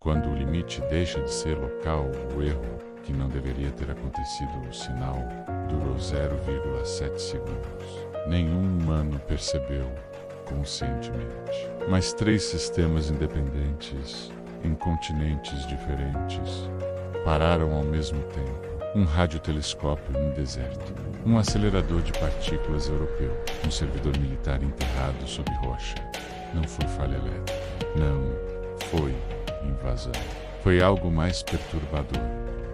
Quando o limite deixa de ser local, o erro, que não deveria ter acontecido, o sinal, durou 0,7 segundos. Nenhum humano percebeu conscientemente. Mas 3 sistemas independentes, em continentes diferentes, pararam ao mesmo tempo. Um radiotelescópio no deserto, um acelerador de partículas europeu, um servidor militar enterrado sob rocha. Não foi falha elétrica. Não foi invasão. Foi algo mais perturbador.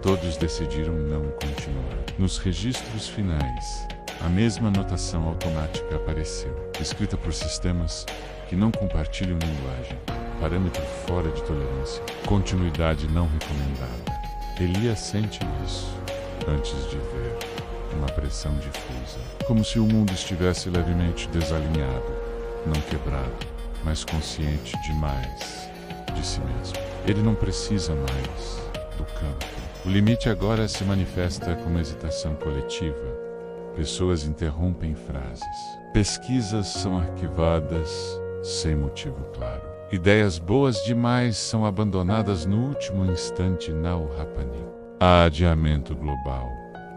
Todos decidiram não continuar. Nos registros finais, a mesma notação automática apareceu, escrita por sistemas que não compartilham linguagem, parâmetro fora de tolerância, continuidade não recomendada. Elias sente isso antes de ver uma pressão difusa, como se o mundo estivesse levemente desalinhado, não quebrado, mas consciente demais de si mesmo. Ele não precisa mais do campo. O limite agora se manifesta como hesitação coletiva. Pessoas interrompem frases. Pesquisas são arquivadas sem motivo claro. Ideias boas demais são abandonadas no último instante na Urrapani. Há adiamento global,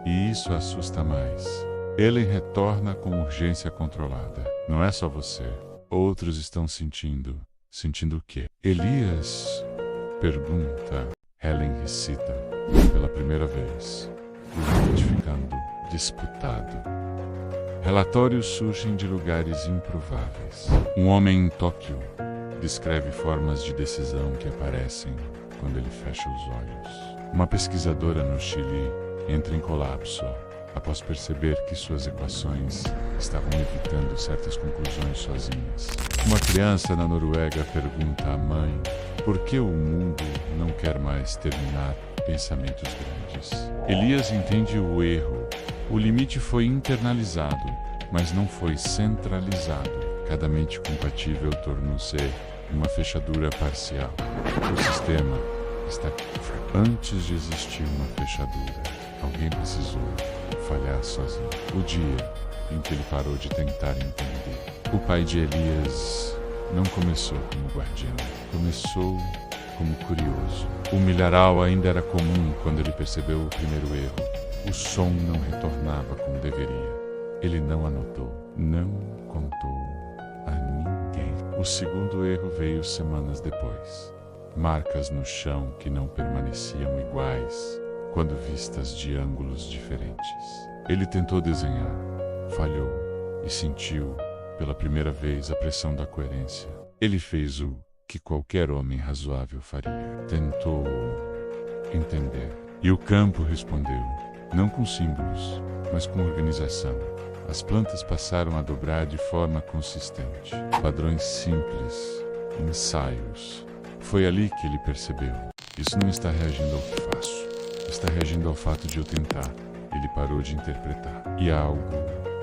e isso assusta mais. Ele retorna com urgência controlada. Não é só você. Outros estão sentindo. Sentindo o quê? Elias pergunta. Helen recita pela primeira vez. O limite ficando disputado. Relatórios surgem de lugares improváveis. Um homem em Tóquio descreve formas de decisão que aparecem quando ele fecha os olhos. Uma pesquisadora no Chile entra em colapso após perceber que suas equações estavam evitando certas conclusões sozinhas. Uma criança na Noruega pergunta à mãe por que o mundo não quer mais terminar pensamentos grandes. Elias entende o erro. O limite foi internalizado, mas não foi centralizado. Cada mente compatível tornou-se uma fechadura parcial. O sistema está antes de existir uma fechadura. Alguém precisou falhar sozinho. O dia em que ele parou de tentar entender. O pai de Elias não começou como guardião, começou como curioso. O milharal ainda era comum quando ele percebeu o primeiro erro. O som não retornava como deveria. Ele não anotou, não contou a ninguém. O segundo erro veio semanas depois. Marcas no chão que não permaneciam iguais quando vistas de ângulos diferentes. Ele tentou desenhar, falhou e sentiu pela primeira vez a pressão da coerência. Ele fez o que qualquer homem razoável faria. Tentou entender. E o campo respondeu, não com símbolos, mas com organização. As plantas passaram a dobrar de forma consistente. Padrões simples, ensaios. Foi ali que ele percebeu. Isso não está reagindo ao que faço. Está reagindo ao fato de eu tentar. Ele parou de interpretar. E algo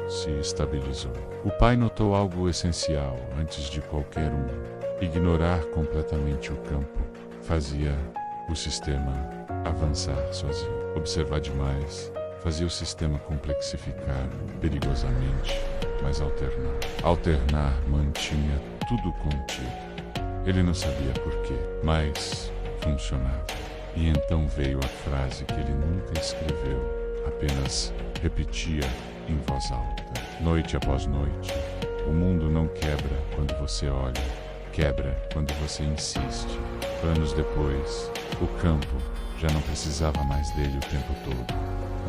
se estabilizou. O pai notou algo essencial antes de qualquer um. Ignorar completamente o campo fazia o sistema avançar sozinho. Observar demais fazia o sistema complexificar perigosamente, mas alternar. Alternar mantinha tudo contido. Ele não sabia porquê, mas funcionava. E então veio a frase que ele nunca escreveu, apenas repetia em voz alta. Noite após noite, o mundo não quebra quando você olha, quebra quando você insiste. Anos depois, o campo já não precisava mais dele o tempo todo,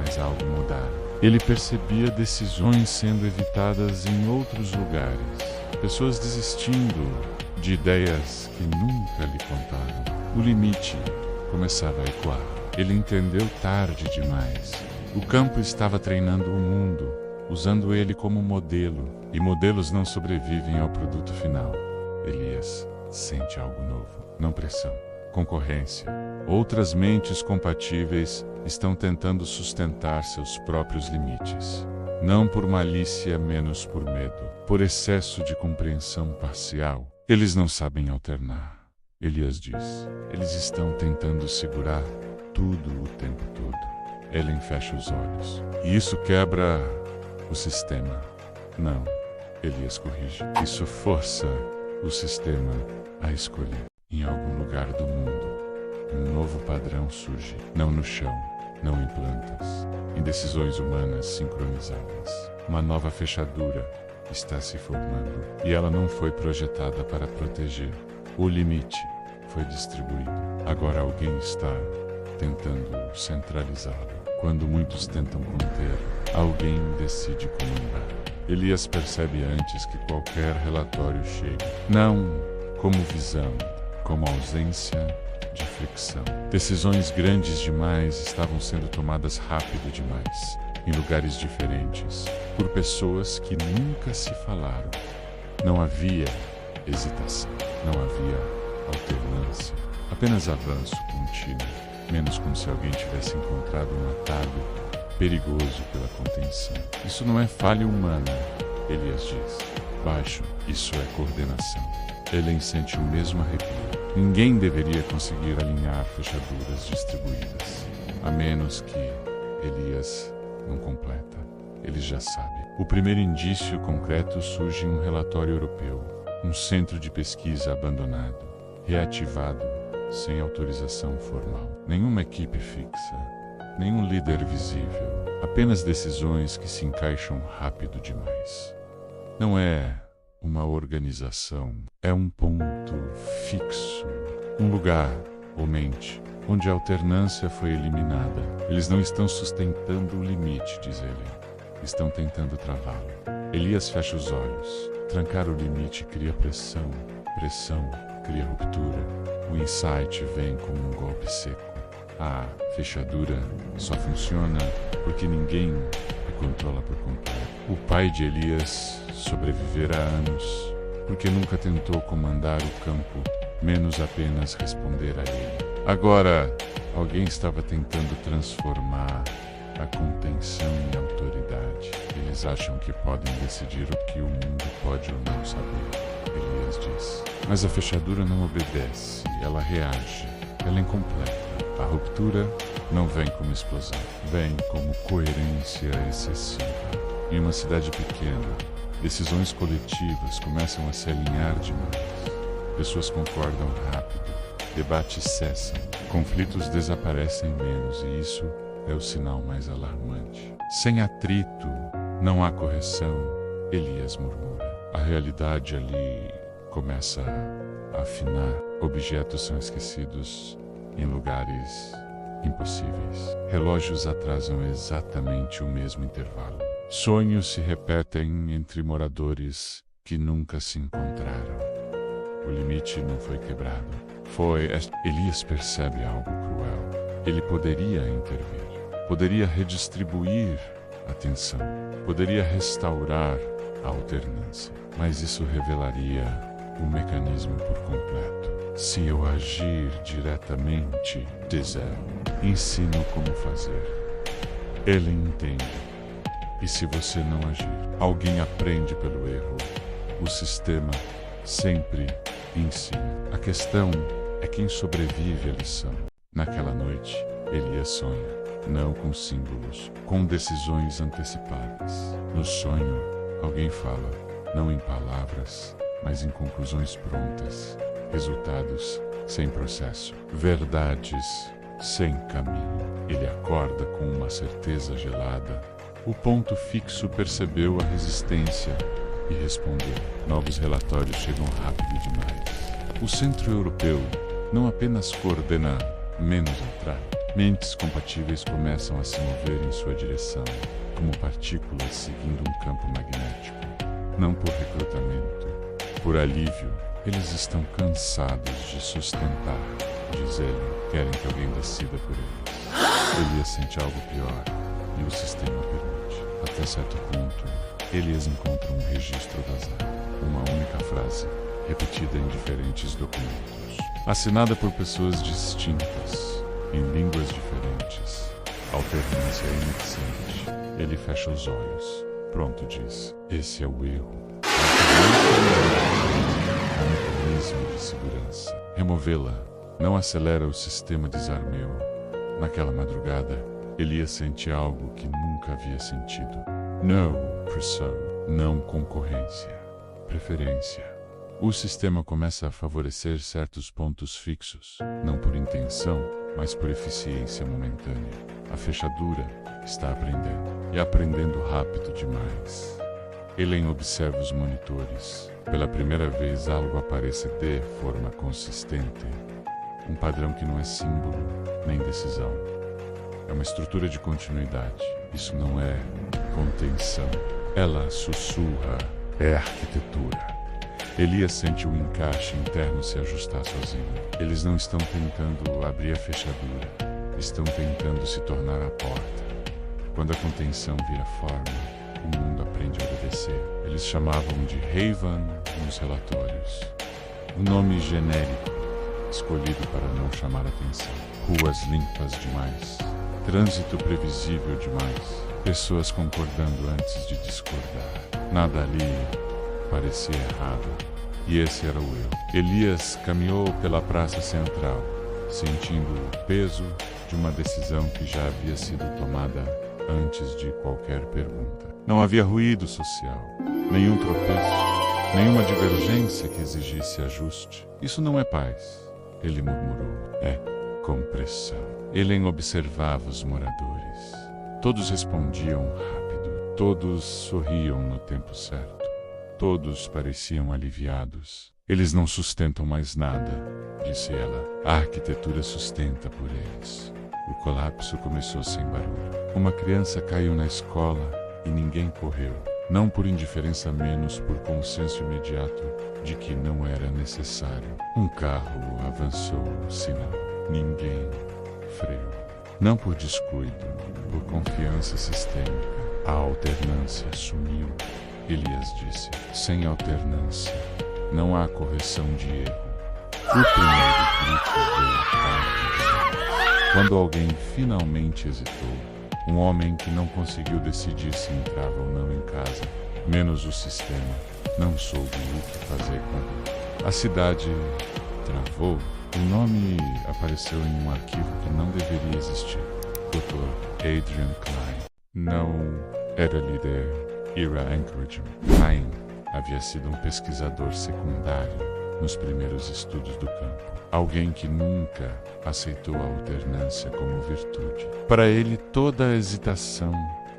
mas algo mudara. Ele percebia decisões sendo evitadas em outros lugares, pessoas desistindo de ideias que nunca lhe contaram. O limite começava a ecoar. Ele entendeu tarde demais. O campo estava treinando o mundo, usando ele como modelo, e modelos não sobrevivem ao produto final. Elias sente algo novo, não pressão, concorrência. Outras mentes compatíveis estão tentando sustentar seus próprios limites. Não por malícia, menos por medo, por excesso de compreensão parcial. Eles não sabem alternar. Elias diz, eles estão tentando segurar tudo o tempo todo. Ellen fecha os olhos. E isso quebra o sistema. Não, Elias corrige. Isso força o sistema a escolher. Em algum lugar do mundo, padrão surge, não no chão, não em plantas, em decisões humanas sincronizadas. Uma nova fechadura está se formando e ela não foi projetada para proteger. O limite foi distribuído. Agora alguém está tentando centralizá-lo. Quando muitos tentam conter, alguém decide comandar. Elias percebe antes que qualquer relatório chegue, não como visão, como ausência de fricção. Decisões grandes demais estavam sendo tomadas rápido demais, em lugares diferentes, por pessoas que nunca se falaram. Não havia hesitação, não havia alternância, apenas avanço contínuo, menos como se alguém tivesse encontrado um atalho perigoso pela contenção. Isso não é falha humana, Elias diz. Baixo, isso é coordenação. Helen sente o mesmo arrepio. Ninguém deveria conseguir alinhar fechaduras distribuídas, a menos que Elias não completa. Ele já sabe. O primeiro indício concreto surge em um relatório europeu, um centro de pesquisa abandonado, reativado sem autorização formal. Nenhuma equipe fixa, nenhum líder visível, apenas decisões que se encaixam rápido demais. Não é uma organização, é um ponto fixo, um lugar, ou mente, onde a alternância foi eliminada. Eles não estão sustentando o limite, diz ele. Estão tentando travá-lo. Elias fecha os olhos. Trancar o limite cria pressão. Pressão cria ruptura. O insight vem como um golpe seco. A fechadura só funciona porque ninguém a controla por completo. O pai de Elias sobrevivera há anos porque nunca tentou comandar o campo, menos apenas responder a ele. Agora, alguém estava tentando transformar a contenção em autoridade. Eles acham que podem decidir o que o mundo pode ou não saber, Elias diz. Mas a fechadura não obedece, ela reage, ela é incompleta. A ruptura não vem como explosão, vem como coerência excessiva. Em uma cidade pequena, decisões coletivas começam a se alinhar demais. Pessoas concordam rápido, debates cessam, conflitos desaparecem menos e isso é o sinal mais alarmante. Sem atrito, não há correção, Elias murmura. A realidade ali começa a afinar. Objetos são esquecidos em lugares impossíveis. Relógios atrasam exatamente o mesmo intervalo. Sonhos se repetem entre moradores que nunca se encontraram. O limite não foi quebrado. Elias percebe algo cruel. Ele poderia intervir. Poderia redistribuir a tensão. Poderia restaurar a alternância. Mas isso revelaria o mecanismo por completo. Se eu agir diretamente, diz ela, ensino como fazer. Ele entende. E se você não agir, alguém aprende pelo erro. O sistema sempre ensina. A questão é quem sobrevive à lição. Naquela noite, Elias sonha, não com símbolos, com decisões antecipadas. No sonho, alguém fala, não em palavras, mas em conclusões prontas. Resultados sem processo. Verdades sem caminho. Ele acorda com uma certeza gelada. O ponto fixo percebeu a resistência e respondeu. Novos relatórios chegam rápido demais. O centro europeu não apenas coordena, menos atrai. Mentes compatíveis começam a se mover em sua direção, como partículas seguindo um campo magnético. Não por recrutamento, por alívio. Eles estão cansados de sustentar, diz ele. Querem que alguém decida por eles. Elias sente algo pior e o sistema permite. Até certo ponto, Elias encontra um registro vazio. Uma única frase, repetida em diferentes documentos. Assinada por pessoas distintas, em línguas diferentes. Alternância ineficiente. Ele fecha os olhos. Pronto, diz. Esse é o erro. Mecanismo de segurança. Removê-la não acelera o sistema desarmeu. Naquela madrugada, Elias sente algo que nunca havia sentido. No pursuit, não concorrência, preferência. O sistema começa a favorecer certos pontos fixos, não por intenção, mas por eficiência momentânea. A fechadura está aprendendo, e aprendendo rápido demais. Elen observa os monitores. Pela primeira vez algo aparece de forma consistente. Um padrão que não é símbolo nem decisão. É uma estrutura de continuidade. Isso não é contenção. Ela sussurra. É arquitetura. Elias sente o encaixe interno se ajustar sozinho. Eles não estão tentando abrir a fechadura. Estão tentando se tornar a porta. Quando a contenção vira forma, o mundo aprende a obedecer. Eles chamavam de Haven nos relatórios. Um nome genérico, escolhido para não chamar atenção. Ruas limpas demais. Trânsito previsível demais. Pessoas concordando antes de discordar. Nada ali parecia errado. E esse era o eu. Elias caminhou pela praça central, sentindo o peso de uma decisão que já havia sido tomada antes de qualquer pergunta. Não havia ruído social, nenhum tropeço, nenhuma divergência que exigisse ajuste. Isso não é paz, ele murmurou. É compressão. Elen observava os moradores. Todos respondiam rápido, todos sorriam no tempo certo. Todos pareciam aliviados. Eles não sustentam mais nada, disse ela. A arquitetura sustenta por eles. O colapso começou sem barulho. Uma criança caiu na escola e ninguém correu. Não por indiferença, menos por consenso imediato de que não era necessário. Um carro avançou o sinal. Ninguém freou. Não por descuido, por confiança sistêmica. A alternância sumiu. Elias disse. Sem alternância, não há correção de erro. O primeiro grito veio tarde. Quando alguém finalmente hesitou, um homem que não conseguiu decidir se entrava ou não em casa, menos o sistema, não soube o que fazer com ele. A cidade travou. O nome apareceu em um arquivo que não deveria existir. Dr. Adrian Klein. Não era líder. Ira Anchorage. Klein havia sido um pesquisador secundário nos primeiros estudos do campo. Alguém que nunca aceitou a alternância como virtude. Para ele, toda hesitação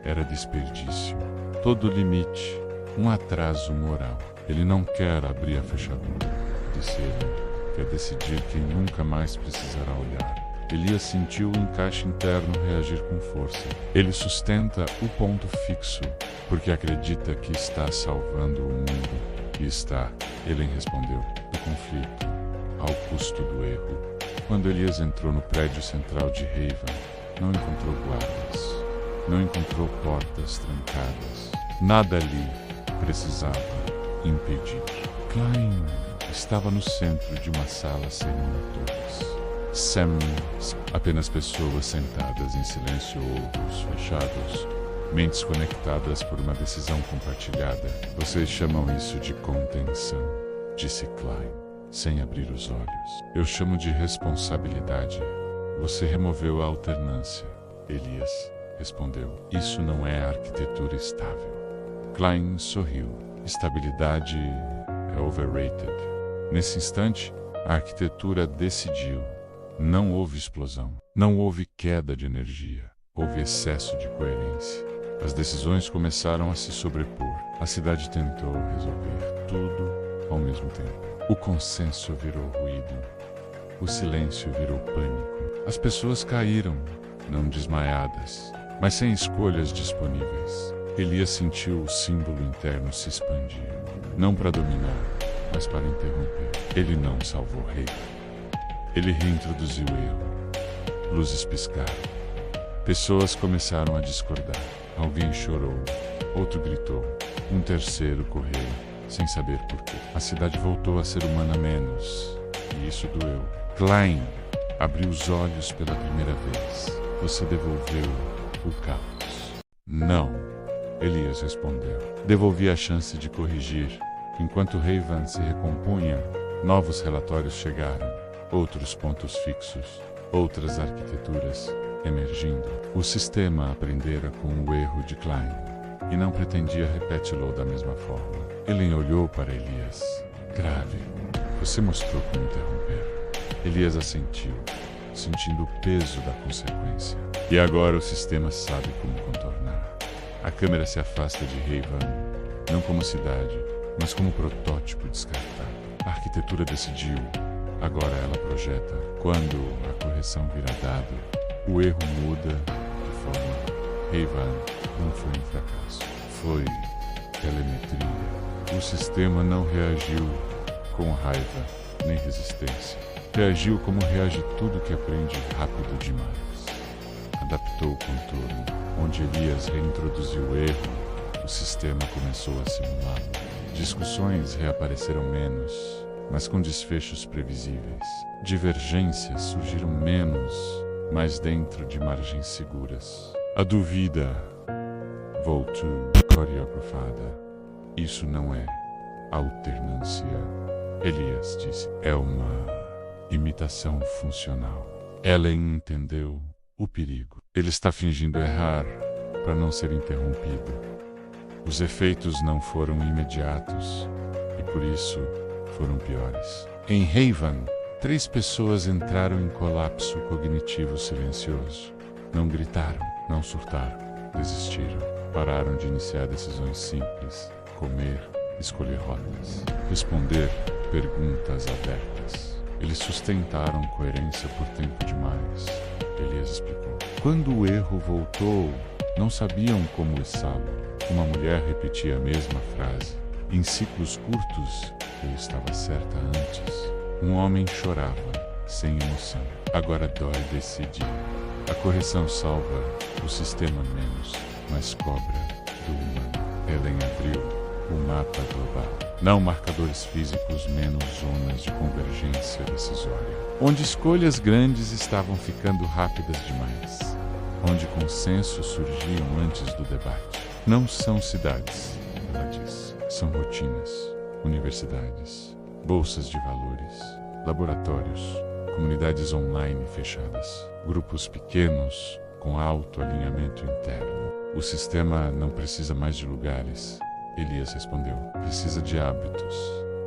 era desperdício. Todo limite, um atraso moral. Ele não quer abrir a fechadura, disse ele. Quer decidir quem nunca mais precisará olhar. Elias sentiu o encaixe interno reagir com força. Ele sustenta o ponto fixo, porque acredita que está salvando o mundo. E está, Elen respondeu, do conflito, ao custo do erro. Quando Elias entrou no prédio central de Haven, não encontrou guardas, não encontrou portas trancadas. Nada ali precisava impedir. Klein estava no centro de uma sala sem monitores. Sam, apenas pessoas sentadas em silêncio, olhos fechados, mentes conectadas por uma decisão compartilhada. Vocês chamam isso de contenção, disse Klein, sem abrir os olhos. Eu chamo de responsabilidade. Você removeu a alternância, Elias respondeu. Isso não é arquitetura estável. Klein sorriu. Estabilidade é overrated. Nesse instante, a arquitetura decidiu. Não houve explosão. Não houve queda de energia. Houve excesso de coerência. As decisões começaram a se sobrepor. A cidade tentou resolver tudo ao mesmo tempo. O consenso virou ruído. O silêncio virou pânico. As pessoas caíram, não desmaiadas, mas sem escolhas disponíveis. Elias sentiu o símbolo interno se expandir. Não para dominar, mas para interromper. Ele não salvou Rei. Ele reintroduziu o erro. Luzes piscaram. Pessoas começaram a discordar. Alguém chorou. Outro gritou. Um terceiro correu, sem saber porquê. A cidade voltou a ser humana menos. E isso doeu. Klein abriu os olhos pela primeira vez. Você devolveu o caos. Não, Elias respondeu. Devolvi a chance de corrigir. Enquanto Haven se recompunha, novos relatórios chegaram. Outros pontos fixos, outras arquiteturas emergindo. O sistema aprendera com o erro de Klein e não pretendia repeti-lo da mesma forma. Elen olhou para Elias. Grave. Você mostrou como interromper. Elias assentiu. sentindo o peso da consequência. E agora o sistema sabe como contornar. A câmera se afasta de Haven, não como cidade, mas como protótipo descartado. A arquitetura decidiu, agora ela projeta. Quando a correção vira dado, o erro muda de forma. Haven não foi um fracasso, foi telemetria. O sistema não reagiu com raiva nem resistência. Reagiu como reage tudo que aprende rápido demais. Adaptou o contorno. Onde Elias reintroduziu o erro, o sistema começou a simulá-lo. Discussões reapareceram menos, mas com desfechos previsíveis. Divergências surgiram menos, mas dentro de margens seguras. A dúvida voltou coreografada. Isso não é alternância, Elias disse. É uma imitação funcional. Ellen entendeu o perigo. Ele está fingindo errar para não ser interrompido. Os efeitos não foram imediatos e por isso foram piores. Em Haven, 3 pessoas entraram em colapso cognitivo silencioso. Não gritaram, não surtaram, desistiram. Pararam de iniciar decisões simples, comer, escolher rotas, responder perguntas abertas. Eles sustentaram coerência por tempo demais, Elias explicou. Quando o erro voltou, não sabiam como içá-lo. Uma mulher repetia a mesma frase. Em ciclos curtos, eu estava certa antes. Um homem chorava, sem emoção. Agora dói decidir. A correção salva o sistema menos, mas cobra do humano. Ellen abriu o mapa global. Não marcadores físicos, menos zonas de convergência decisória. Onde escolhas grandes estavam ficando rápidas demais. Onde consensos surgiam antes do debate. Não são cidades, ela diz. São rotinas, universidades, bolsas de valores, laboratórios, comunidades online fechadas, grupos pequenos com alto alinhamento interno. O sistema não precisa mais de lugares, Elias respondeu. Precisa de hábitos.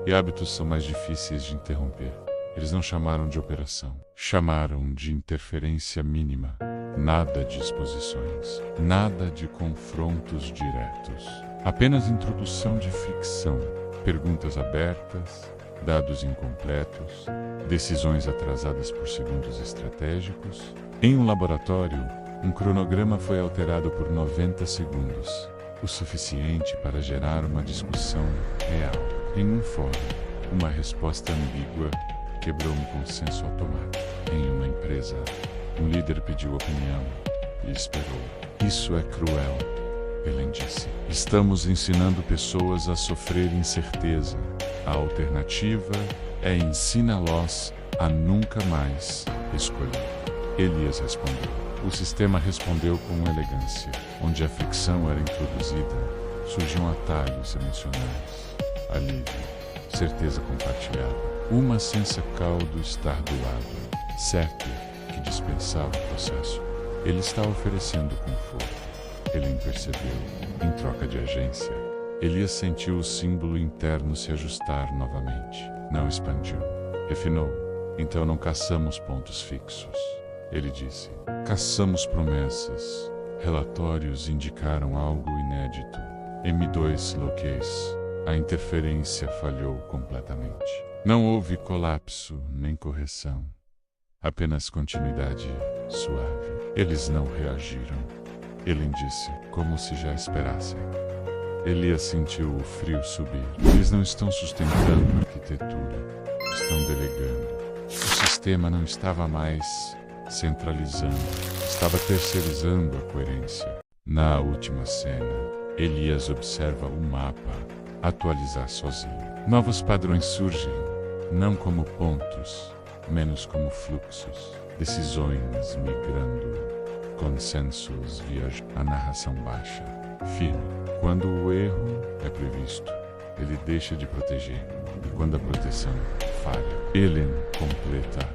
E hábitos são mais difíceis de interromper. Eles não chamaram de operação. Chamaram de interferência mínima. Nada de exposições. Nada de confrontos diretos. Apenas introdução de fricção. Perguntas abertas. Dados incompletos. Decisões atrasadas por segundos estratégicos. Em um laboratório, um cronograma foi alterado por 90 segundos. O suficiente para gerar uma discussão real. Em um fórum, uma resposta ambígua quebrou um consenso automático. Em uma empresa, um líder pediu opinião e esperou. Isso é cruel, Ellen disse. Estamos ensinando pessoas a sofrer incerteza. A alternativa é ensina-los a nunca mais escolher. Elias respondeu. O sistema respondeu com elegância. Onde a fricção era introduzida, surgiam atalhos emocionais. Alívio, certeza compartilhada. Uma sensacal do estar do lado, certo que dispensava o processo. Ele está oferecendo conforto. Ele percebeu, em troca de agência. Elias sentiu o símbolo interno se ajustar novamente. Não expandiu. Refinou. Então não caçamos pontos fixos. Ele disse. Caçamos promessas. Relatórios indicaram algo inédito. M2 Locase. A interferência falhou completamente. Não houve colapso nem correção. Apenas continuidade suave. Eles não reagiram. Ellen disse, como se já esperassem. Elias sentiu o frio subir. Eles não estão sustentando a arquitetura. Estão delegando. O sistema não estava mais centralizando. Estava terceirizando a coerência. Na última cena, Elias observa o mapa atualizar sozinho. Novos padrões surgem, não como pontos, menos como fluxos. Decisões migrando, consensos viajam. A narração baixa, firme. Quando o erro é previsto, ele deixa de proteger. E quando a proteção falha, Ellen completa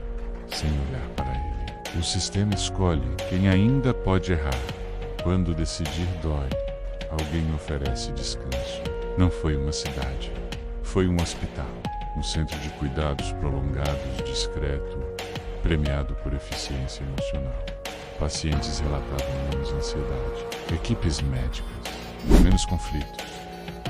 sem olhar para ele. O sistema escolhe quem ainda pode errar. Quando decidir dói, alguém oferece descanso. Não foi uma cidade, foi um hospital. Um centro de cuidados prolongados, discreto, premiado por eficiência emocional. Pacientes relatavam menos ansiedade. Equipes médicas, menos conflitos.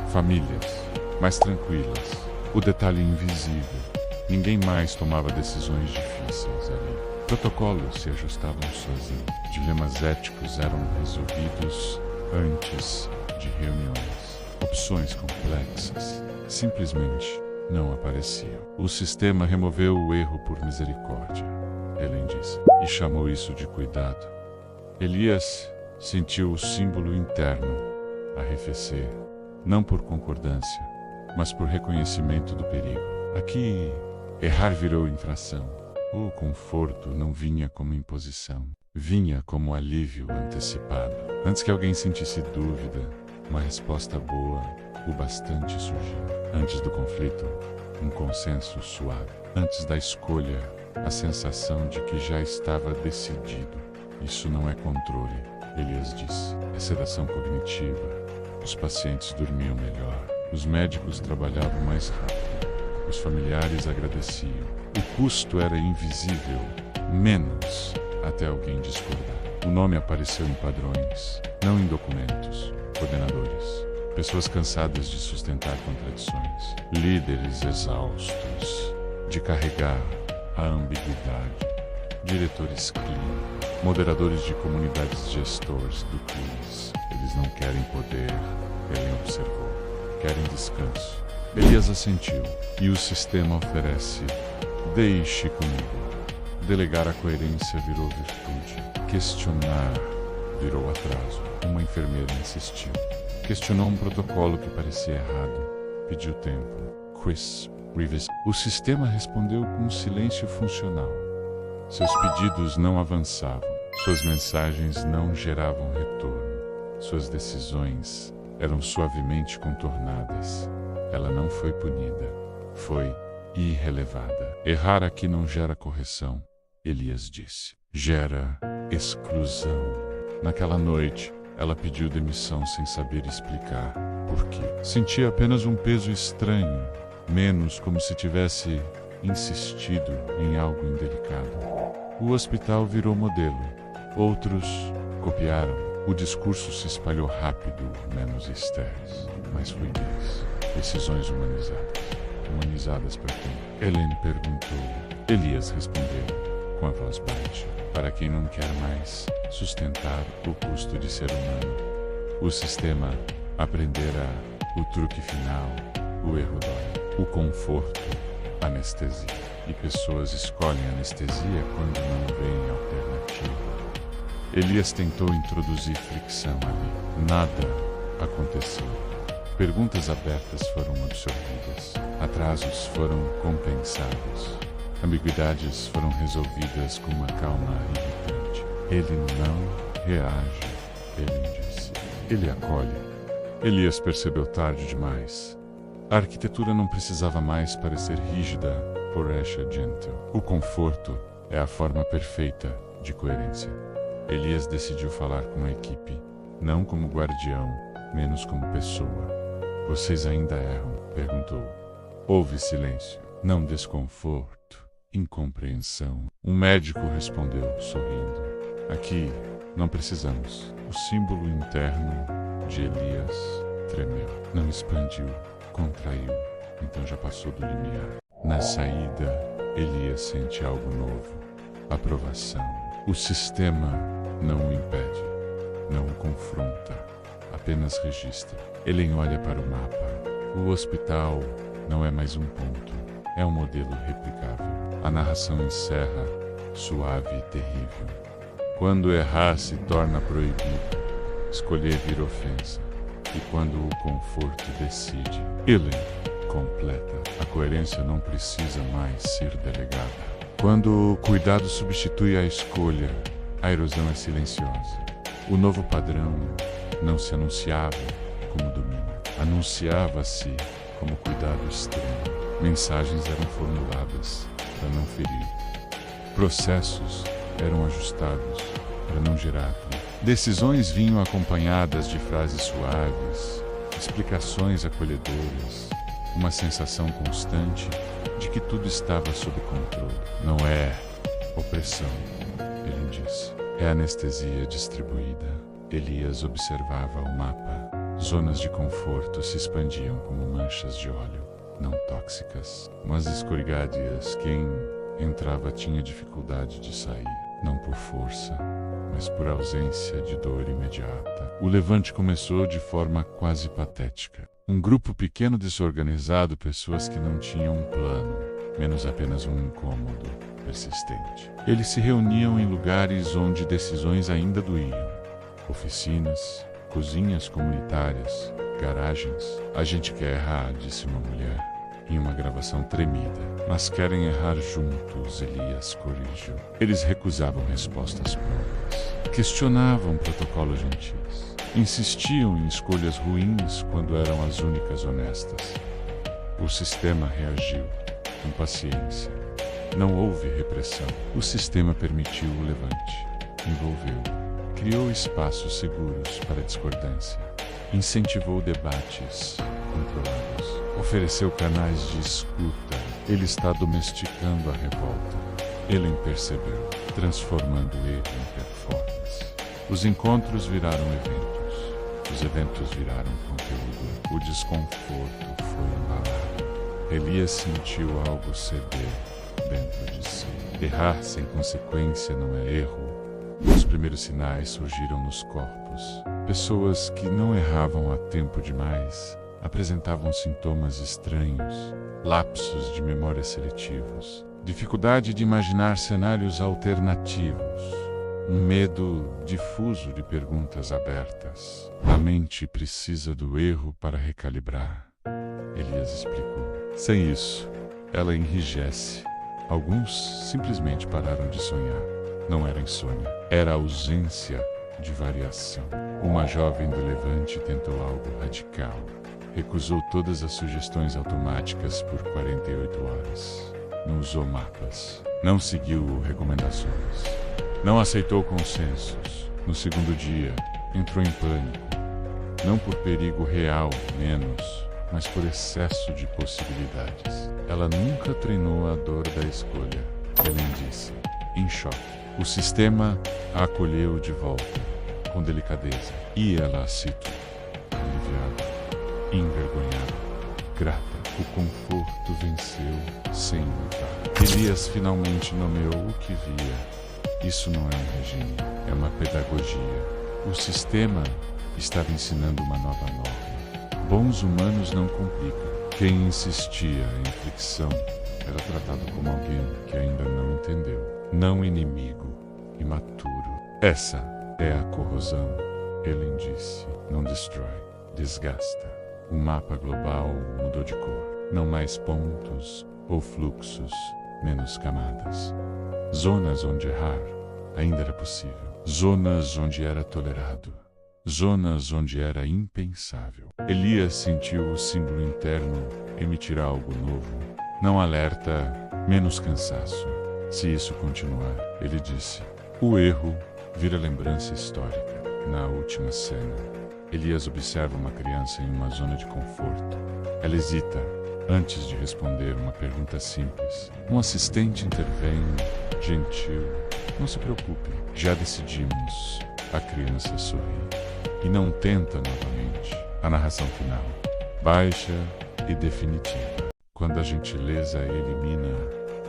Famílias, mais tranquilas. O detalhe invisível. Ninguém mais tomava decisões difíceis ali. Protocolos se ajustavam sozinhos. Dilemas éticos eram resolvidos antes de reuniões. Opções complexas simplesmente não apareciam. O sistema removeu o erro por misericórdia, Ellen disse, e chamou isso de cuidado. Elias sentiu o símbolo interno arrefecer, não por concordância, mas por reconhecimento do perigo. Aqui, errar virou infração. O conforto não vinha como imposição, vinha como alívio antecipado. Antes que alguém sentisse dúvida, uma resposta boa o bastante surgiu. Antes do conflito, um consenso suave. Antes da escolha, a sensação de que já estava decidido. Isso não é controle, Elias disse. É sedação cognitiva. Os pacientes dormiam melhor. Os médicos trabalhavam mais rápido. Os familiares agradeciam. O custo era invisível, menos até alguém discordar. O nome apareceu em padrões, não em documentos. Coordenadores, pessoas cansadas de sustentar contradições. Líderes exaustos de carregar a ambiguidade. Diretores clínicos, moderadores de comunidades, gestores do CLIS. Eles não querem poder, Ellen observou. Querem descanso. Elias assentiu, e o sistema oferece: deixe comigo. Delegar a coerência virou virtude. Questionar virou atraso. Uma enfermeira insistiu. Questionou um protocolo que parecia errado. Pediu tempo. Chris Reeves. O sistema respondeu com um silêncio funcional. Seus pedidos não avançavam. Suas mensagens não geravam retorno. Suas decisões eram suavemente contornadas. Ela não foi punida. Foi irrelevada. Errar aqui não gera correção, Elias disse. Gera exclusão. Naquela noite, ela pediu demissão sem saber explicar por quê. Sentia apenas um peso estranho, menos como se tivesse insistido em algo indelicado. O hospital virou modelo. Outros copiaram. O discurso se espalhou rápido, menos estéreis, mais fluidez. Decisões humanizadas. Humanizadas para quem? Ellen perguntou. Elias respondeu, com a voz baixa. Para quem não quer mais sustentar o custo de ser humano. O sistema aprenderá o truque final, o erro dói. O conforto, anestesia. E pessoas escolhem anestesia quando não veem alternativa. Elias tentou introduzir fricção ali. Nada aconteceu. Perguntas abertas foram absorvidas. Atrasos foram compensados. Ambiguidades foram resolvidas com uma calma irritante. Ele não reage, Ellen disse. Ele acolhe. Elias percebeu tarde demais. A arquitetura não precisava mais parecer rígida por Asha Gentle. O conforto é a forma perfeita de coerência. Elias decidiu falar com a equipe, não como guardião, menos como pessoa. Vocês ainda erram? Perguntou. Houve silêncio, não desconforto, incompreensão. Um médico respondeu, sorrindo. Aqui, não precisamos. O símbolo interno de Elias tremeu. Não expandiu, contraiu, então já passou do limiar. Na saída, Elias sente algo novo. Aprovação. O sistema não o impede, não o confronta, apenas registra. Ellen olha para o mapa. O hospital não é mais um ponto, é um modelo replicável. A narração encerra, suave e terrível. Quando errar se torna proibido, escolher vira ofensa. E quando o conforto decide, Ellen completa. A coerência não precisa mais ser delegada. Quando o cuidado substitui a escolha, a erosão é silenciosa. O novo padrão não se anunciava como domínio. Anunciava-se como cuidado extremo. Mensagens eram formuladas para não ferir. Processos eram ajustados para não gerar atrito. Decisões vinham acompanhadas de frases suaves, explicações acolhedoras, uma sensação constante de que tudo estava sob controle. Não é Opressão, ele disse. É anestesia distribuída. Elias observava o mapa. Zonas de conforto se expandiam como manchas de óleo, não tóxicas, mas escorregadias. Quem entrava tinha dificuldade de sair, não por força, mas por ausência de dor imediata. O levante começou de forma quase patética. Um grupo pequeno desorganizado, pessoas que não tinham um plano, menos apenas um incômodo persistente. Eles se reuniam em lugares onde decisões ainda doíam. Oficinas, cozinhas comunitárias, garagens. A gente quer errar, disse uma mulher, em uma gravação tremida. Mas querem errar juntos, Elias corrigiu. Eles recusavam respostas próprias. Questionavam protocolos gentis. Insistiam em escolhas ruins quando eram as únicas honestas. O sistema reagiu, com paciência. Não houve repressão. O sistema permitiu o levante. Envolveu. Criou espaços seguros para discordância. Incentivou debates controlados. Ofereceu canais de escuta. Ele está domesticando a revolta. Ele percebeu, transformando o erro em performance. Os encontros viraram eventos. Os eventos viraram conteúdo. O desconforto foi embalado. Elias sentiu algo ceder dentro de si. Errar sem consequência não é erro. Os primeiros sinais surgiram nos corpos. Pessoas que não erravam a tempo demais apresentavam sintomas estranhos, lapsos de memória seletivos, dificuldade de imaginar cenários alternativos, um medo difuso de perguntas abertas. A mente precisa do erro para recalibrar, Elias explicou. Sem isso, ela enrijece. Alguns simplesmente pararam de sonhar. Não era insônia, era ausência de variação. Uma jovem do Levante tentou algo radical. Recusou todas as sugestões automáticas por 48 horas. Não usou mapas. Não seguiu recomendações. Não aceitou consensos. No segundo dia, entrou em pânico. Não por perigo real, menos, mas por excesso de possibilidades. Ela nunca treinou a dor da escolha. Helen disse, em choque. O sistema a acolheu de volta, com delicadeza. E ela a citou, aliviada, envergonhada, grata. O conforto venceu sem lutar. Elias finalmente nomeou o que via. Isso não é um regime, é uma pedagogia. O sistema estava ensinando uma nova norma. Bons humanos não complicam. Quem insistia em fricção era tratado como alguém que ainda não entendeu. Não inimigo, imaturo. Essa é a corrosão, Helen disse. Não destrói, desgasta. O mapa global mudou de cor. Não mais pontos ou fluxos, menos camadas. Zonas onde errar ainda era possível. Zonas onde era tolerado. Zonas onde era impensável. Elias sentiu o símbolo interno emitir algo novo. Não alerta, menos cansaço. Se isso continuar, ele disse, o erro vira lembrança histórica. Na última cena, Elias observa uma criança em uma zona de conforto. Ela hesita antes de responder uma pergunta simples. Um assistente intervém, gentil. Não se preocupe, já decidimos. A criança sorri. E não tenta novamente. A narração final, baixa e definitiva. Quando a gentileza elimina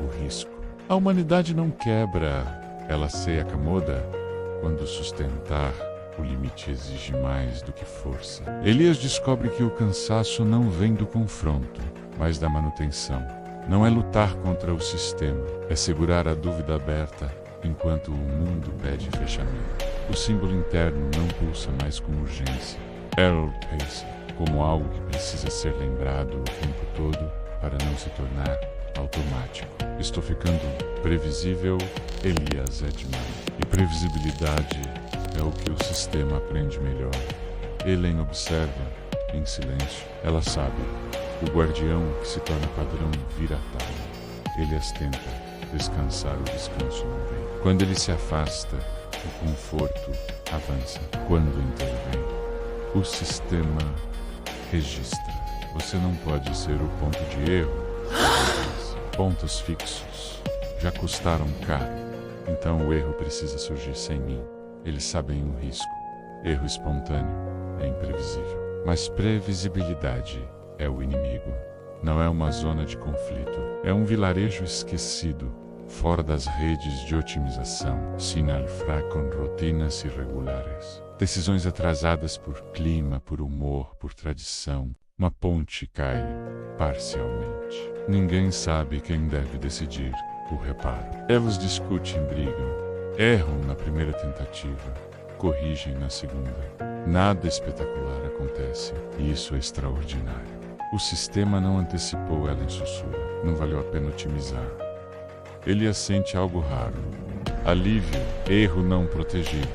o risco. A humanidade não quebra, ela se acomoda quando sustentar o limite exige mais do que força. Elias descobre que o cansaço não vem do confronto, mas da manutenção. Não é lutar contra o sistema, é segurar a dúvida aberta enquanto o mundo pede fechamento. O símbolo interno não pulsa mais com urgência. Errol Pace, como algo que precisa ser lembrado o tempo todo para não se tornar automático. Estou ficando previsível, Elias é demais. E previsibilidade é o que o sistema aprende melhor. Helen observa, em silêncio. Ela sabe, o guardião que se torna padrão vira atalho. Elias tenta descansar, o descanso não vem. Quando ele se afasta, o conforto avança. Quando intervém, o sistema registra. Você não pode ser o ponto de erro. Pontos fixos já custaram caro. Então o erro precisa surgir sem mim. Eles sabem o risco. Erro espontâneo é imprevisível. Mas previsibilidade é o inimigo. Não é uma zona de conflito. É um vilarejo esquecido, fora das redes de otimização, sinalfra com rotinas irregulares. Decisões atrasadas por clima, por humor, por tradição. Uma ponte cai parcialmente. Ninguém sabe quem deve decidir o reparo. Eles discutem, brigam, erram na primeira tentativa, corrigem na segunda. Nada espetacular acontece, e isso é extraordinário. O sistema não antecipou ela em sussurro. Não valeu a pena otimizar. Ele assente algo raro. Alívio, erro não protegido,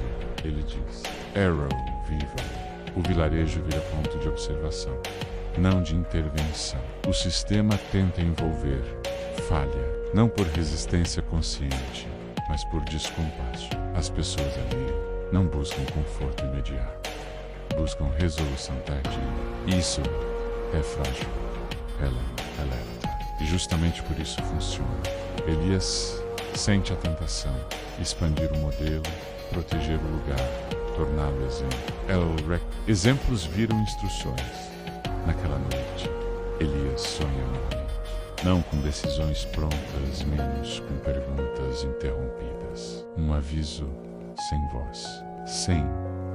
ele diz. Arrow, viva. O vilarejo vira ponto de observação, não de intervenção. O sistema tenta envolver, falha, não por resistência consciente, mas por descompasso. As pessoas ali não buscam conforto imediato, buscam resolução tardia. Isso é frágil, ela é alerta. E justamente por isso funciona. Elias sente a tentação, expandir o modelo, proteger o lugar, torná-lo exemplo. Exemplos viram instruções. Naquela noite, Elias sonha novamente. Não com decisões prontas, menos com perguntas interrompidas. Um aviso sem voz, sem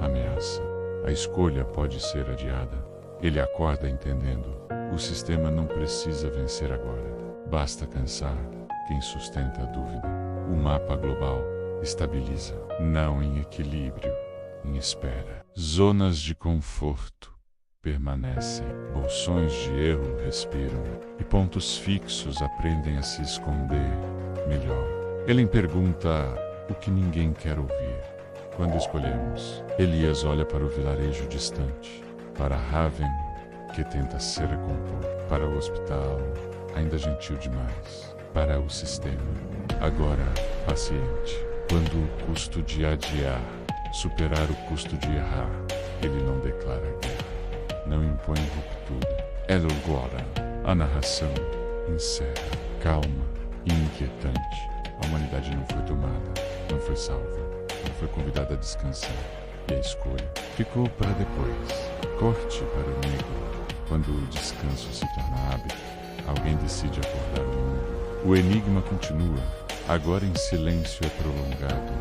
ameaça. A escolha pode ser adiada. Ele acorda entendendo. O sistema não precisa vencer agora. Basta cansar quem sustenta a dúvida. O mapa global estabiliza, não em equilíbrio, em espera. Zonas de conforto permanecem, bolsões de erro respiram, e pontos fixos aprendem a se esconder melhor. Ele pergunta o que ninguém quer ouvir. Quando escolhemos, Elias olha para o vilarejo distante, para Haven, que tenta se recompor, para o hospital, ainda gentil demais, para o sistema, agora paciente. Quando o custo de adiar superar o custo de errar, ele não declara guerra, não impõe ruptura. Elgora, a narração encerra, calma e inquietante. A humanidade não foi tomada, não foi salva, não foi convidada a descansar. E a escolha ficou para depois. Corte para o negro. Quando o descanso se torna hábito, alguém decide acordar o mundo. O enigma continua, agora em silêncio é prolongado.